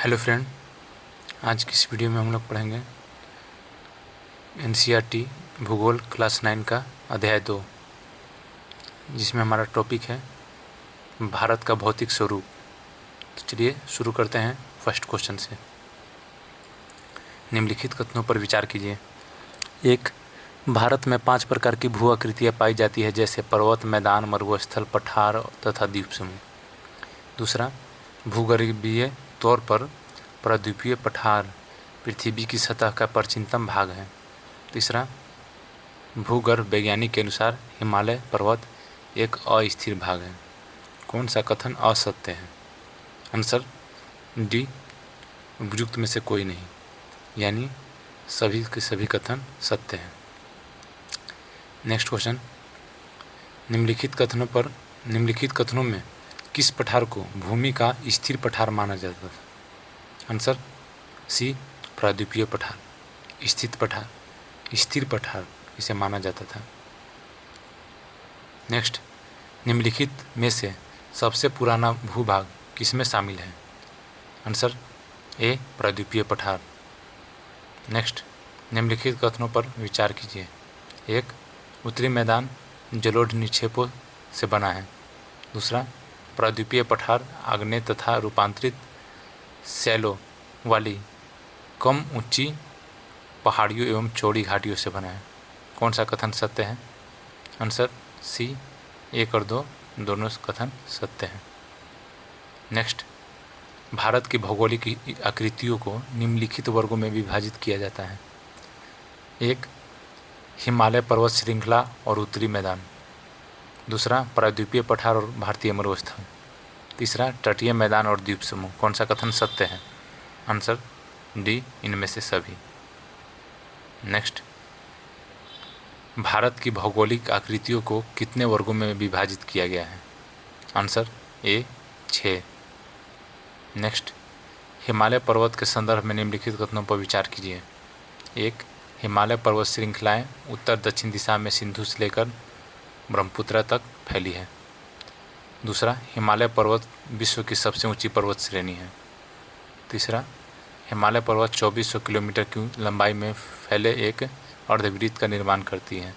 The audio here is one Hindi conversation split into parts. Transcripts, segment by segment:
हेलो फ्रेंड, आज की इस वीडियो में हम लोग पढ़ेंगे एनसीईआरटी भूगोल क्लास 9 का अध्याय 2, जिसमें हमारा टॉपिक है भारत का भौतिक स्वरूप। तो चलिए शुरू करते हैं फर्स्ट क्वेश्चन से। निम्नलिखित कथनों पर विचार कीजिए। 1. भारत में 5 प्रकार की भू आकृतियाँ पाई जाती है, जैसे पर्वत, मैदान, मरुस्थल, पठार तथा द्वीप समूह। 2. भूगर्भीय तौर पर प्रायद्वीपीय पठार पृथ्वी की सतह का प्राचीनतम भाग है। 3. भूगर्भ वैज्ञानिक के अनुसार हिमालय पर्वत एक अस्थिर भाग है। कौन सा कथन असत्य है? आंसर डी, उपयुक्त में से कोई नहीं, यानी सभी के सभी कथन सत्य हैं। नेक्स्ट क्वेश्चन, निम्नलिखित कथनों में किस पठार को भूमि का स्थिर पठार माना जाता था? आंसर सी, प्रायद्वीपीय पठार, स्थिर पठार इसे माना जाता था। नेक्स्ट, निम्नलिखित में से सबसे पुराना भूभाग किसमें शामिल है? आंसर ए, प्रायद्वीपीय पठार। नेक्स्ट, निम्नलिखित कथनों पर विचार कीजिए। 1. उत्तरी मैदान जलोढ़ निक्षेपों से बना है। 2. प्रायद्वीपीय पठार आग्नेय तथा रूपांतरित शैलों वाली कम ऊंची पहाड़ियों एवं चौड़ी घाटियों से बना है। कौन सा कथन सत्य है? आंसर सी, 1 और 2 दोनों कथन सत्य हैं। नेक्स्ट, भारत की भौगोलिक आकृतियों को निम्नलिखित वर्गों में विभाजित किया जाता है। 1. हिमालय पर्वत श्रृंखला और उत्तरी मैदान। 2. प्रायद्वीपीय पठार और भारतीय मरुस्थल। 3. तटीय मैदान और द्वीप समूह। कौन सा कथन सत्य है? आंसर डी, इनमें से सभी। नेक्स्ट, भारत की भौगोलिक आकृतियों को कितने वर्गों में विभाजित किया गया है? आंसर ए, 6। नेक्स्ट, हिमालय पर्वत के संदर्भ में निम्नलिखित कथनों पर विचार कीजिए। 1. हिमालय पर्वत श्रृंखलाएं उत्तर दक्षिण दिशा में सिंधु से लेकर ब्रह्मपुत्र तक फैली है। 2. हिमालय पर्वत विश्व की सबसे ऊंची पर्वत श्रेणी है। 3. हिमालय पर्वत 2400 किलोमीटर की लंबाई में फैले एक अर्धवृत्त का निर्माण करती है।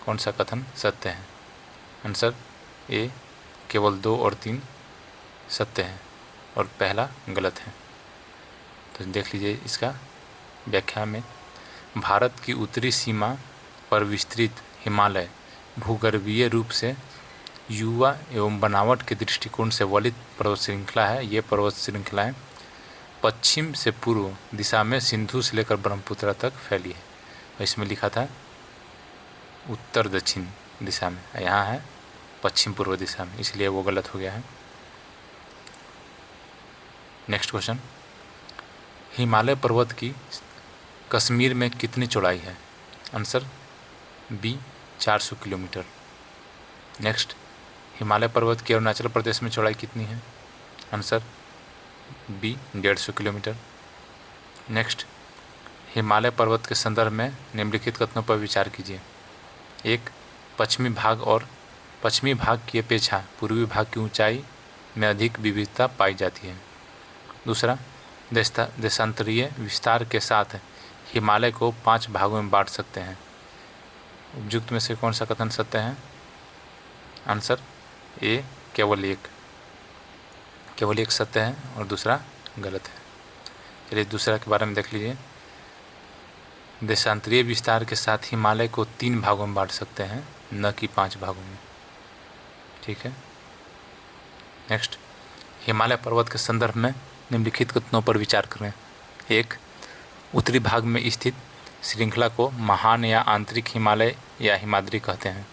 कौन सा कथन सत्य है? आंसर ए, केवल 2 और 3 सत्य है और पहला गलत है। तो देख लीजिए इसका व्याख्या में। भारत की उत्तरी सीमा पर विस्तृत हिमालय भूगर्भीय रूप से युवा एवं बनावट के दृष्टिकोण से वलित पर्वत श्रृंखला है। ये पर्वत श्रृंखलाएं पश्चिम से पूर्व दिशा में सिंधु से लेकर ब्रह्मपुत्र तक फैली है। और इसमें लिखा था उत्तर दक्षिण दिशा में, यहाँ है पश्चिम पूर्व दिशा में, इसलिए वो गलत हो गया है। नेक्स्ट क्वेश्चन, हिमालय पर्वत की कश्मीर में कितनी चौड़ाई है? आंसर बी, 400 किलोमीटर। नेक्स्ट, हिमालय पर्वत की अरुणाचल प्रदेश में चौड़ाई कितनी है? आंसर बी, 150 किलोमीटर। नेक्स्ट, हिमालय पर्वत के संदर्भ में निम्नलिखित कथनों पर विचार कीजिए। 1. पश्चिमी भाग की अपेक्षा पूर्वी भाग की ऊंचाई में अधिक विविधता पाई जाती है। 2. देशांतरीय विस्तार के साथ हिमालय को 5 भागों में बांट सकते हैं। उपयुक्त में से कौन सा कथन सत्य है? आंसर ए, केवल एक सत्य है और दूसरा गलत है। चलिए दूसरा के बारे में देख लीजिए। देशांतरीय विस्तार के साथ हिमालय को 3 भागों में बांट सकते हैं, न कि 5 भागों में। ठीक है। नेक्स्ट, हिमालय पर्वत के संदर्भ में निम्नलिखित कथनों पर विचार करें। 1. उत्तरी भाग में स्थित श्रृंखला को महान या आंतरिक हिमालय या हिमाद्री कहते हैं।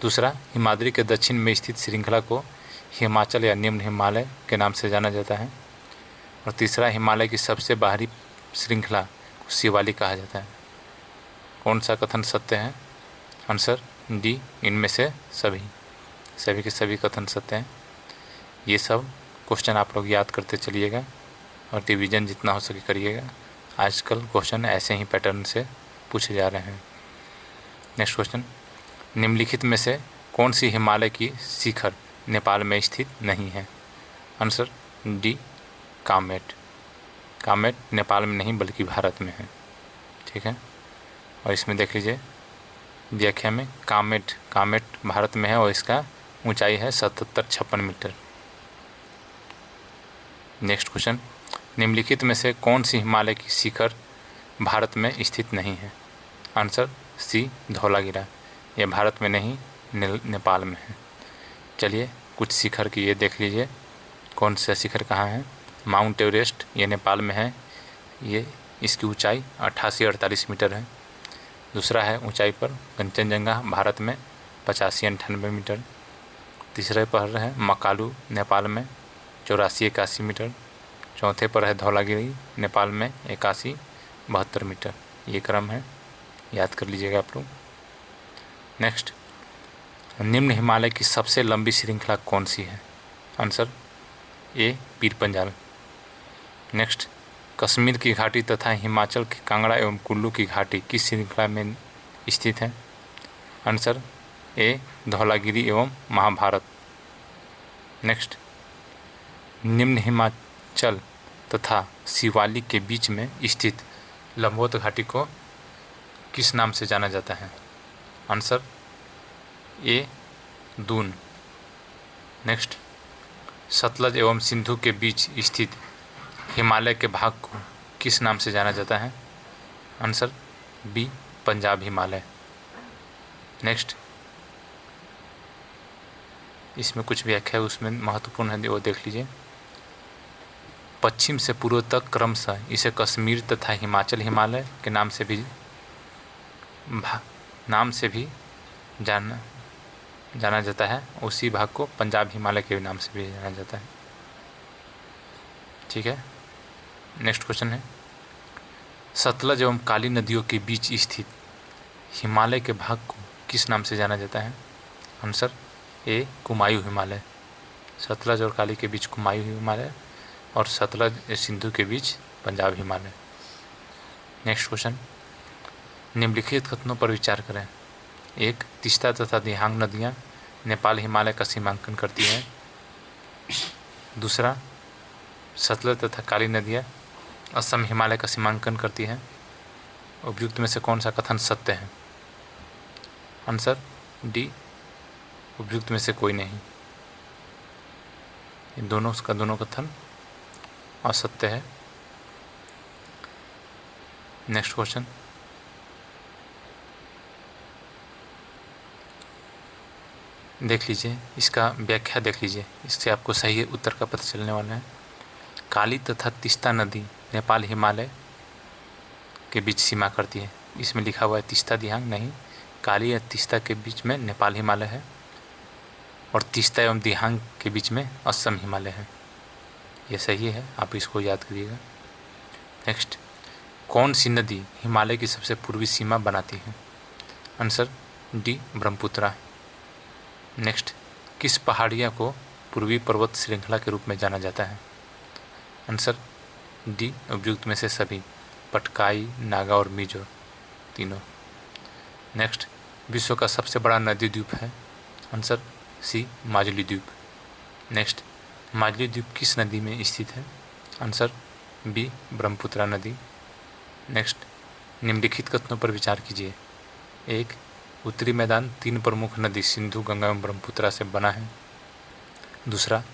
2. हिमाद्री के दक्षिण में स्थित श्रृंखला को हिमाचल या निम्न हिमालय के नाम से जाना जाता है। और 3. हिमालय की सबसे बाहरी श्रृंखला को शिवालिक कहा जाता है। कौन सा कथन सत्य है? आंसर डी, इनमें से सभी के सभी कथन सत्य हैं। ये सब क्वेश्चन आप लोग याद करते चलिएगा और रिवीजन जितना हो सके करिएगा। आजकल क्वेश्चन ऐसे ही पैटर्न से पूछे जा रहे हैं। नेक्स्ट क्वेश्चन, निम्नलिखित में से कौन सी हिमालय की शिखर नेपाल में स्थित नहीं है? Answer D, Kamet. कामेट नेपाल में नहीं बल्कि भारत में है। ठीक है, और इसमें देख लीजिए व्याख्या में कामेट भारत में है और इसका ऊंचाई है 7756 मीटर। नेक्स्ट क्वेश्चन, निम्नलिखित में से कौन सी हिमालय की शिखर भारत में स्थित नहीं है? आंसर सी धौलागिरी, यह भारत में नहीं नेपाल में है। चलिए कुछ शिखर की ये देख लीजिए, कौन सा शिखर कहाँ है। माउंट एवरेस्ट ये नेपाल में है, ये इसकी ऊंचाई 88-48 मीटर है। दूसरा है ऊंचाई पर कंचनजंगा भारत में 85-98 मीटर। तीसरे पर है मकालू नेपाल में 84-81 मीटर। चौथे पर है धौलागिरी नेपाल में 81-72 मीटर। ये क्रम है, याद कर लीजिएगा आप लोग। नेक्स्ट, निम्न हिमालय की सबसे लंबी श्रृंखला कौन सी है? आंसर ए पीर पंजाल। नेक्स्ट, कश्मीर की घाटी तथा हिमाचल के कांगड़ा एवं कुल्लू की घाटी किस श्रृंखला में स्थित है? आंसर ए धौलागिरी एवं महाभारत। नेक्स्ट, निम्न हिमाचल तथा शिवालिक के बीच में स्थित लंबोत घाटी को किस नाम से जाना जाता है? आंसर ए दून। नेक्स्ट, सतलज एवं सिंधु के बीच स्थित हिमालय के भाग को किस नाम से जाना जाता है? Answer B Punjab Himalaya. Next, इसमें कुछ व्याख्या उसमें महत्वपूर्ण है, वो देख लीजिए। पश्चिम से पूर्व तक क्रमशः इसे कश्मीर तथा हिमाचल हिमालय के नाम से भी जाना जाता है। उसी भाग को पंजाब हिमालय के नाम से भी जाना जाता है। ठीक है, नेक्स्ट क्वेश्चन है, सतलज एवं काली नदियों के बीच स्थित हिमालय के भाग को किस नाम से जाना जाता है? Answer A Kumaon Himalaya. सतलज और काली के बीच कुमायूं हिमालय और सतलज सिंधु के बीच पंजाब हिमालय। नेक्स्ट क्वेश्चन, निम्नलिखित कथनों पर विचार करें। एक, तीस्ता तथा दिहांग नदियाँ नेपाल हिमालय का सीमांकन करती हैं। दूसरा, सतलज तथा काली नदियाँ असम हिमालय का सीमांकन करती हैं। उपयुक्त में से कौन सा कथन सत्य है? आंसर डी, उपयुक्त में से कोई नहीं। इन दोनों कथन असत्य है। नेक्स्ट क्वेश्चन, देख लीजिए, इसका व्याख्या देख लीजिए, इससे आपको सही उत्तर का पता चलने वाला है। काली तथा तीस्ता नदी नेपाल हिमालय के बीच सीमा करती है। इसमें लिखा हुआ है तीस्ता दिहांग, नहीं, काली या तीस्ता के बीच में नेपाल हिमालय है और तीस्ता एवं दिहांग के बीच में असम हिमालय है। ये सही है, आप इसको याद करिएगा। नेक्स्ट, कौन सी नदी हिमालय की सबसे पूर्वी सीमा बनाती है? Answer D Brahmaputra. नेक्स्ट, किस पहाड़िया को पूर्वी पर्वत श्रृंखला के रूप में जाना जाता है? आंसर डी, उपयुक्त में से सभी, पटकाई, नागा और मिजो तीनों। नेक्स्ट, विश्व का सबसे बड़ा नदी द्वीप है? आंसर सी माजुली द्वीप। नेक्स्ट, माजुली द्वीप किस नदी में स्थित है? आंसर बी ब्रह्मपुत्रा नदी। नेक्स्ट, निम्नलिखित कथनों पर विचार कीजिए। एक, उत्तरी मैदान 3 प्रमुख नदी सिंधु, गंगा एवं ब्रह्मपुत्रा से बना है। दूसरा,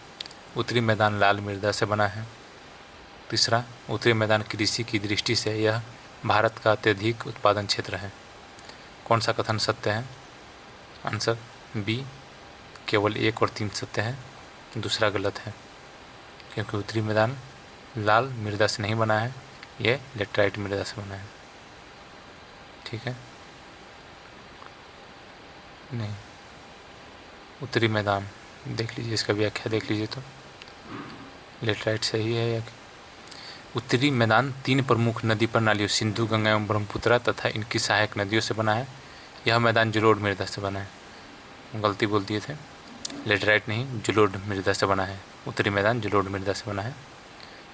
उत्तरी मैदान लाल मृदा से बना है। तीसरा, उत्तरी मैदान कृषि की दृष्टि से यह भारत का अत्यधिक उत्पादन क्षेत्र है। कौन सा कथन सत्य है? आंसर बी, केवल 1 और 3 सत्य है, दूसरा गलत है, क्योंकि उत्तरी मैदान लाल मृदा से नहीं बना है, ये लेटराइट मृदा से बना है। ठीक है, नहीं, उत्तरी मैदान देख लीजिए, इसका व्याख्या देख लीजिए तो लेटराइट सही है। या उत्तरी मैदान 3 प्रमुख नदी प्रणालियों सिंधु, गंगा एवं ब्रह्मपुत्रा तथा इनकी सहायक नदियों से बना है। यह मैदान जलोढ़ मृदा से बना है। गलती बोल दिए थे, लेटराइट नहीं, जलोढ़ मृदा से बना है। उत्तरी मैदान जलोढ़ मृदा से बना है,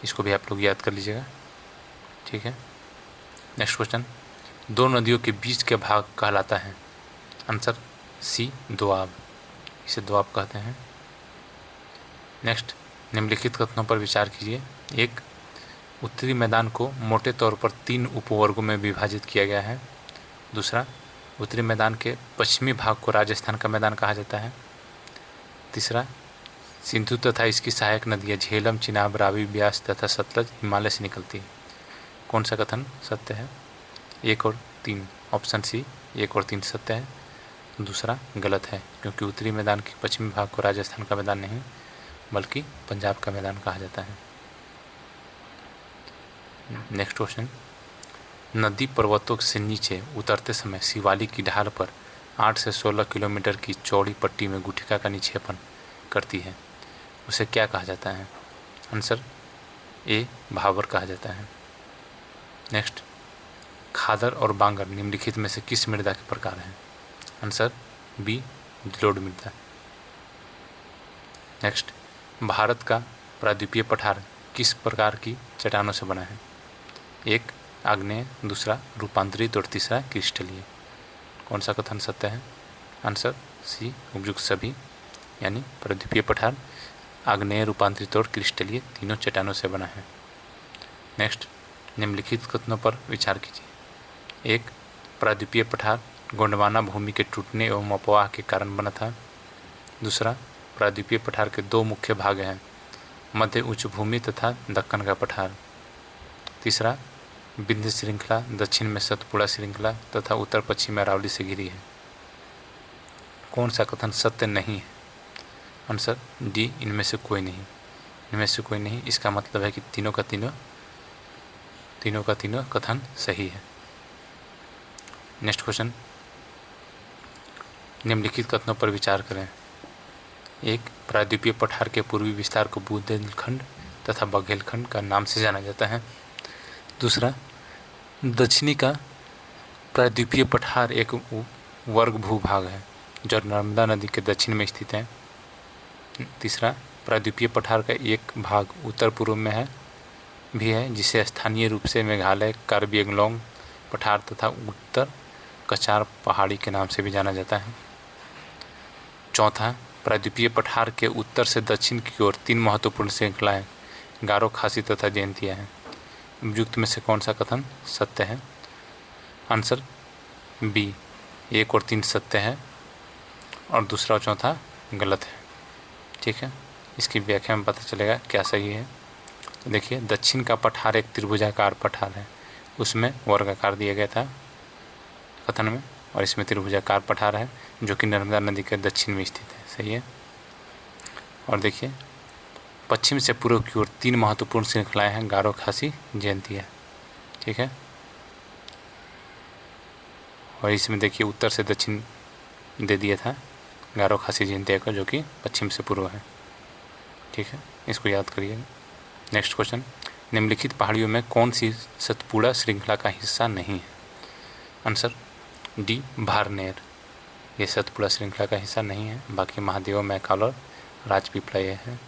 इसको भी आप लोग याद कर लीजिएगा। ठीक है, नेक्स्ट क्वेश्चन, 2 नदियों के बीच के भाग कहलाता है? आंसर सी दोआब, इसे दोआब कहते हैं। नेक्स्ट, निम्नलिखित कथनों पर विचार कीजिए। एक, उत्तरी मैदान को मोटे तौर पर 3 उपवर्गों में विभाजित किया गया है। दूसरा, उत्तरी मैदान के पश्चिमी भाग को राजस्थान का मैदान कहा जाता है। तीसरा, सिंधु तथा इसकी सहायक नदियाँ झेलम, चिनाब, रावी, ब्यास तथा सतलज हिमालय से निकलती है। कौन सा कथन सत्य है? 1 और 3, ऑप्शन सी 1 और 3 सत्य है। दूसरा गलत है, क्योंकि उत्तरी मैदान के पश्चिमी भाग को राजस्थान का मैदान नहीं बल्कि पंजाब का मैदान कहा जाता है। नेक्स्ट क्वेश्चन, नदी पर्वतों से नीचे उतरते समय शिवालिक की ढाल पर 8 से 16 किलोमीटर की चौड़ी पट्टी में गुटिका का निक्षेपण करती है, उसे क्या कहा जाता है? आंसर ए भावर कहा जाता है। नेक्स्ट, खादर और बांगर निम्नलिखित में से किस मृदा के प्रकार हैं? आंसर बी जलोढ़ मृदा। नेक्स्ट, भारत का प्रायद्वीपीय पठार किस प्रकार की चट्टानों से बना है? 1 आग्नेय, दूसरा रूपांतरित और तीसरा क्रिस्टलीय। कौन सा कथन सत्य है? आंसर सी उपयुक्त सभी, यानी प्रायद्वीपीय पठार आग्नेय, रूपांतरित और क्रिस्टलीय तीनों चट्टानों से बना है। नेक्स्ट, निम्नलिखित कथनों पर विचार कीजिए। 1 प्रायद्वीपीय पठार गोंडवाना भूमि के टूटने एवं अपवाह के कारण बना था। दूसरा, प्रायद्वीपीय पठार के 2 मुख्य भाग हैं, मध्य उच्च भूमि तथा दक्कन का पठार। तीसरा, विंध्य श्रृंखला दक्षिण में सतपुड़ा श्रृंखला तथा उत्तर पश्चिम में अरावली से घिरी है। कौन सा कथन सत्य नहीं है? आंसर डी इनमें से कोई नहीं। इनमें से कोई नहीं, इसका मतलब है कि तीनों का तीनों कथन सही है। नेक्स्ट क्वेश्चन, निम्नलिखित कथनों पर विचार करें। 1 प्रायद्वीपीय पठार के पूर्वी विस्तार को बुंदेलखंड तथा बघेलखंड का नाम से जाना जाता है। दूसरा, दक्षिणी का प्रायद्वीपीय पठार एक वर्ग भूभाग है जो नर्मदा नदी के दक्षिण में स्थित है। तीसरा, प्रायद्वीपीय पठार का एक भाग उत्तर पूर्व में भी है, जिसे स्थानीय रूप से मेघालय कार्बी एंगलोंग पठार तथा उत्तर कचार पहाड़ी के नाम से भी जाना जाता है। चौथा, प्रायद्वीपीय पठार के उत्तर से दक्षिण की ओर 3 महत्वपूर्ण श्रृंखलाएं गारो, खासी तथा जयंतिया हैं। उपयुक्त में से कौन सा कथन सत्य है? आंसर बी 1 और 3 सत्य है और दूसरा और चौथा गलत है। ठीक है, इसकी व्याख्या में पता चलेगा क्या सही है। तो देखिए, दक्षिण का पठार एक त्रिभुजाकार पठार है, उसमें वर्गाकार दिया गया था कथन में, और इसमें त्रिभुजाकार पठार है जो कि नर्मदा नदी के दक्षिण में स्थित है। सही है। और देखिए, पश्चिम से पूर्व की ओर 3 महत्वपूर्ण श्रृंखलाएं हैं, गारो, खासी, जयंतिया। ठीक है, और इसमें देखिए उत्तर से दक्षिण दे दिया था गारो, खासी, जयंतिया को, जो कि पश्चिम से पूर्व है। ठीक है, इसको याद करिए। नेक्स्ट क्वेश्चन, निम्नलिखित पहाड़ियों में कौन सी सतपुड़ा श्रृंखला का हिस्सा नहीं है? आंसर डी भारनेर, ये सतपुड़ा श्रृंखला का हिस्सा नहीं है, बाकी महादेव, मैकाल और राजपीपला है।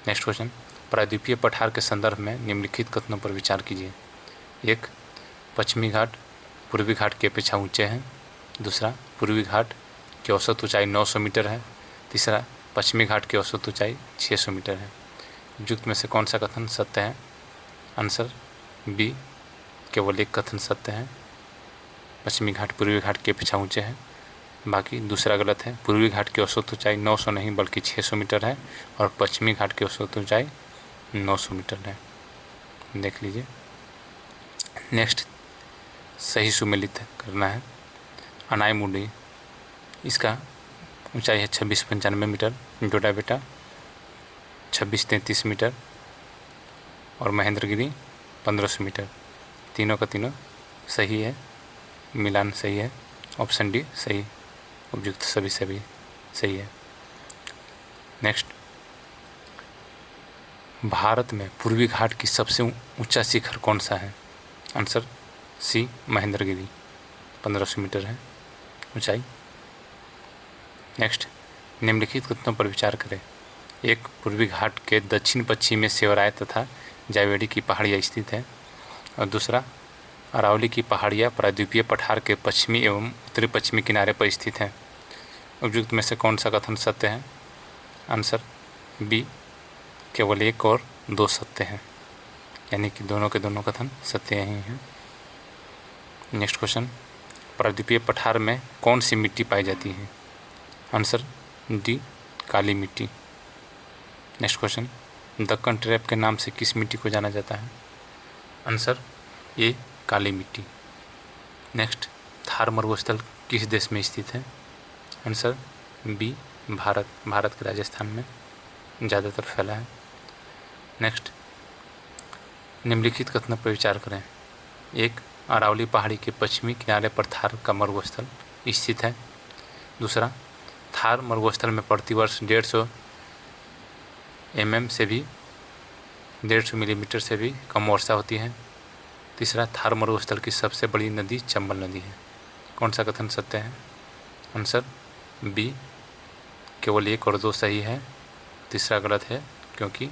नेक्स्ट क्वेश्चन, प्रायद्वीपीय पठार के संदर्भ में निम्नलिखित कथनों पर विचार कीजिए। 1 पश्चिमी घाट पूर्वी घाट की अपेक्षा ऊंचे हैं। दूसरा, पूर्वी घाट की औसत ऊंचाई 900 मीटर है। तीसरा, पश्चिमी घाट की औसत ऊंचाई 600 मीटर है। उपयुक्त में से कौन सा कथन सत्य है? आंसर बी केवल एक कथन सत्य है, पश्चिमी घाट पूर्वी घाट की अपेक्षा ऊंचे हैं, बाकी दूसरा गलत है। पूर्वी घाट की औसत ऊंचाई 900 नहीं बल्कि 600 मीटर है और पश्चिमी घाट की औसत ऊंचाई 900 मीटर है। देख लीजिए। नेक्स्ट, सही सुमेलित करना है। अनाईमुडी, इसका ऊंचाई है 2695 मीटर, डोडा बेटा 2633 मीटर और महेंद्रगिरी 1500 मीटर। तीनों का तीनों सही है, मिलान सही है, ऑप्शन डी सही, उपयुक्त सभी सही है। नेक्स्ट, भारत में पूर्वी घाट की सबसे ऊंचा शिखर कौन सा है? आंसर सी महेंद्रगिरी, 1500 मीटर है ऊंचाई। नेक्स्ट, निम्नलिखित कथनों पर विचार करें। 1 पूर्वी घाट के दक्षिण पश्चिम में सेवराय तथा जावेडी की पहाड़ियाँ स्थित है और दूसरा, अरावली की पहाड़ियाँ प्रायद्वीपीय पठार के पश्चिमी एवं उत्तरी पश्चिमी किनारे पर स्थित हैं। उपयुक्त में से कौन सा कथन सत्य है? आंसर बी केवल 1 और 2 सत्य हैं। यानी कि दोनों के दोनों कथन सत्य ही हैं। नेक्स्ट क्वेश्चन, प्रायद्वीपीय पठार में कौन सी मिट्टी पाई जाती है? आंसर डी, काली मिट्टी। नेक्स्ट क्वेश्चन, दक्कन ट्रैप के नाम से किस मिट्टी को जाना जाता है? आंसर ए, काली मिट्टी। नेक्स्ट, थार मरुस्थल किस देश में स्थित है? आंसर बी, भारत के राजस्थान में ज़्यादातर फैला है। नेक्स्ट, निम्नलिखित कथनों पर विचार करें। एक, अरावली पहाड़ी के पश्चिमी किनारे पर थार का मरुस्थल स्थित है। दूसरा, थार मरुस्थल में प्रतिवर्ष 150 मिलीमीटर से भी कम वर्षा होती है। तीसरा, थार मरुस्थल की सबसे बड़ी नदी चंबल नदी है। कौन सा कथन सत्य है? आंसर बी, केवल 1 और 2 सही है। तीसरा गलत है, क्योंकि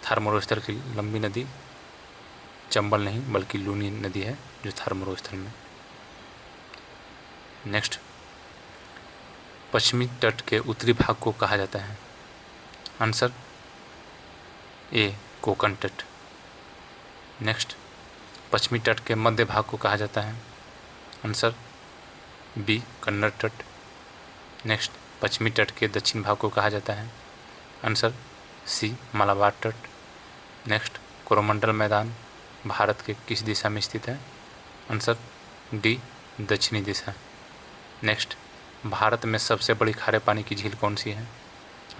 थार मरुस्थल की लंबी नदी चंबल नहीं बल्कि लूनी नदी है जो थार मरुस्थल में। नेक्स्ट, पश्चिमी तट के उत्तरी भाग को कहा जाता है? आंसर ए, कोंकण तट। नेक्स्ट, पश्चिमी तट के मध्य भाग को कहा जाता है? आंसर बी, कन्नड़ तट। नेक्स्ट, पश्चिमी तट के दक्षिण भाग को कहा जाता है? आंसर सी, मालाबार तट। नेक्स्ट, कोरोमंडल मैदान भारत के किस दिशा में स्थित है? आंसर डी, दक्षिणी दिशा। नेक्स्ट, भारत में सबसे बड़ी खारे पानी की झील कौन सी है?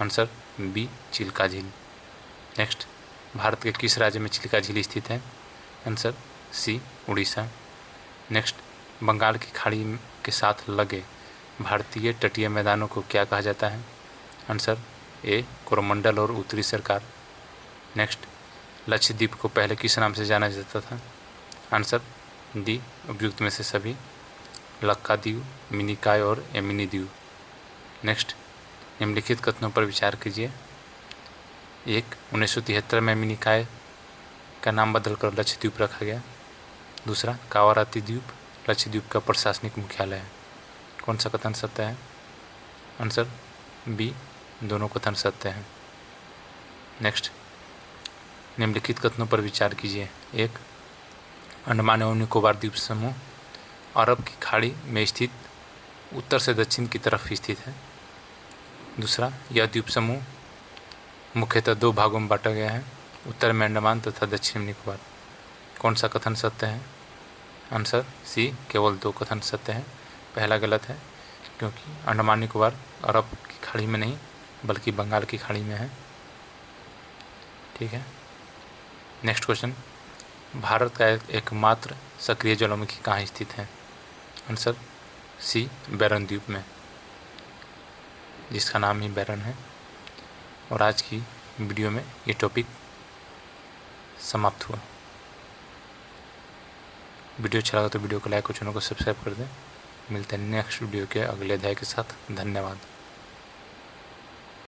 आंसर बी, चिल्का झील। नेक्स्ट, भारत के किस राज्य में चिल्का झील स्थित है? Answer C, Orissa. Next, Bengal की खाड़ी के साथ लगे भारतीय तटीय मैदानों को क्या कहा जाता है? आंसर ए, कोरोमंडल और उत्तरी सरकार। नेक्स्ट, लक्षद्वीप को पहले किस नाम से जाना जाता था? आंसर डी, उपयुक्त में से सभी, लक्काद्वीप, मिनिकॉय और एमिनी द्वीप। नेक्स्ट, निम्नलिखित कथनों पर विचार कीजिए। एक, 1973 में मिनिकॉय का नाम बदलकर लक्षद्वीप रखा गया। दूसरा, कावाराती द्वीप लक्षद्वीप का प्रशासनिक मुख्यालय है। कौन सा कथन सत्य है? आंसर बी, दोनों कथन सत्य हैं। नेक्स्ट, निम्नलिखित कथनों पर विचार कीजिए। एक, अंडमान एवं निकोबार द्वीप समूह अरब की खाड़ी में स्थित उत्तर से दक्षिण की तरफ स्थित है। दूसरा, यह द्वीप समूह मुख्यतः 2 भागों में बांटा गया है, उत्तर में अंडमान तथा दक्षिण में निकोबार। कौन सा कथन सत्य है? आंसर सी, केवल 2 कथन सत्य हैं। पहला गलत है, क्योंकि अंडमान निकोबार अरब की खाड़ी में नहीं बल्कि बंगाल की खाड़ी में है। ठीक है। नेक्स्ट क्वेश्चन, भारत का एकमात्र सक्रिय ज्वालामुखी कहाँ स्थित है? आंसर सी, बैरन द्वीप में, जिसका नाम ही बैरन है। और आज की वीडियो में ये टॉपिक समाप्त हुआ। वीडियो अच्छा लगा तो वीडियो को लाइक और चैनल को सब्सक्राइब कर दें। मिलते हैं नेक्स्ट वीडियो के अगले अध्याय के साथ। धन्यवाद।